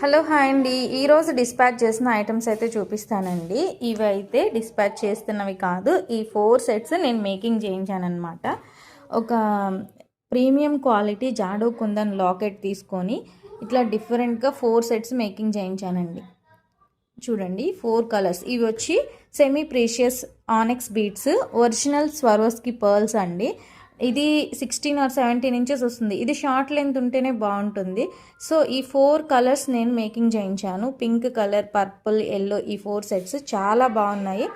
Hello hi అండి. ఈరోజు dispatch చేసిన ఐటమ్స్ అయితే చూపిస్తానండి. ఇవి అయితే డిస్పాచ్ చేస్తున్నవి కాదు, ఈ 4 సెట్స్ నేను మేకింగ్ చేయించానమాట. ఒక ప్రీమియం క్వాలిటీ జాడో కుందన్ లాకెట్ తీసుకొని ఇట్లా డిఫరెంట్గా 4 సెట్స్ మేకింగ్ చేయించానండి. చూడండి 4 కలర్స్. ఇవి వచ్చి semi precious ఆనెక్స్ beads, original Swarovski pearls అండి. ఇది 16 ఆర్ 17 ఇంచెస్ వస్తుంది. ఇది షార్ట్ లెంత్ ఉంటేనే బాగుంటుంది. సో ఈ 4 కలర్స్ నేను మేకింగ్ చేయించాను. పింక్ కలర్, పర్పుల్, ఎల్లో, ఈ 4 సెట్స్ చాలా బాగున్నాయి.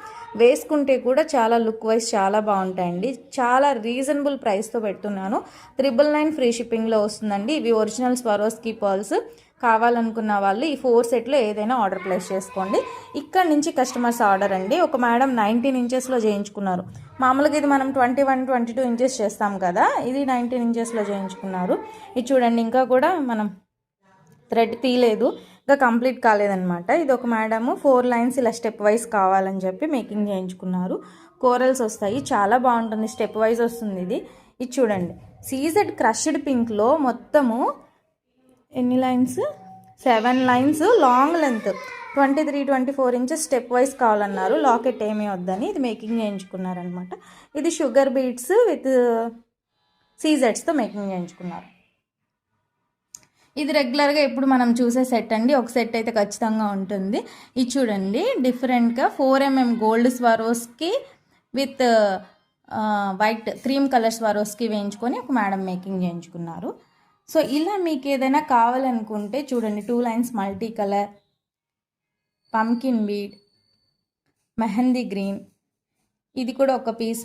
వేసుకుంటే కూడా చాలా లుక్ వైజ్ చాలా బాగుంటాయండి. చాలా రీజనబుల్ ప్రైస్తో పెడుతున్నాను. 999 ఫ్రీ షిప్పింగ్లో వస్తుందండి. ఇవి ఒరిజినల్ స్వరోస్కి పర్ల్స్. కావాలనుకున్న వాళ్ళు ఈ 4 సెట్లో ఏదైనా ఆర్డర్ ప్లేస్ చేసుకోండి. ఇక్కడ నుంచి కస్టమర్స్ ఆర్డర్ అండి. ఒక మేడం 19 ఇంచెస్లో చేయించుకున్నారు. మామూలుగా ఇది మనం 21, 22 ఇంచెస్ చేస్తాం కదా, ఇది 19 ఇంచెస్లో చేయించుకున్నారు. ఇది చూడండి, ఇంకా కూడా మనం థ్రెడ్ తీయలేదు, ఇంకా కంప్లీట్ కాలేదనమాట. ఇది ఒక మేడము 4 లైన్స్ ఇలా స్టెప్ వైజ్ కావాలని చెప్పి మేకింగ్ చేయించుకున్నారు. కోరల్స్ వస్తాయి, చాలా బాగుంటుంది, స్టెప్ వైజ్ వస్తుంది. ఇది చూడండి, సీజెడ్ క్రష్డ్ పింక్లో మొత్తము ఎన్ని lines, 7 lines, long length 23, 24 inches step wise కావాలన్నారు. లాకెట్ ఏమీ వద్దని ఇది మేకింగ్ చేయించుకున్నారనమాట. ఇది షుగర్ బీడ్స్ విత్ సీజెడ్స్తో మేకింగ్ చేయించుకున్నారు. ఇది రెగ్యులర్గా ఎప్పుడు మనం చూసే సెట్ అండి. ఒక సెట్ అయితే ఖచ్చితంగా ఉంటుంది. ఇది చూడండి, డిఫరెంట్గా 4mm gold Swarovski with white cream colour Swarovski వేయించుకొని ఒక మేడం మేకింగ్ చేయించుకున్నారు. సో ఇలా మీకు ఏదైనా కావాలనుకుంటే చూడండి, 2 lines multi colour, pumpkin bead, mehndi green, ఇది కూడా ఒక పీస్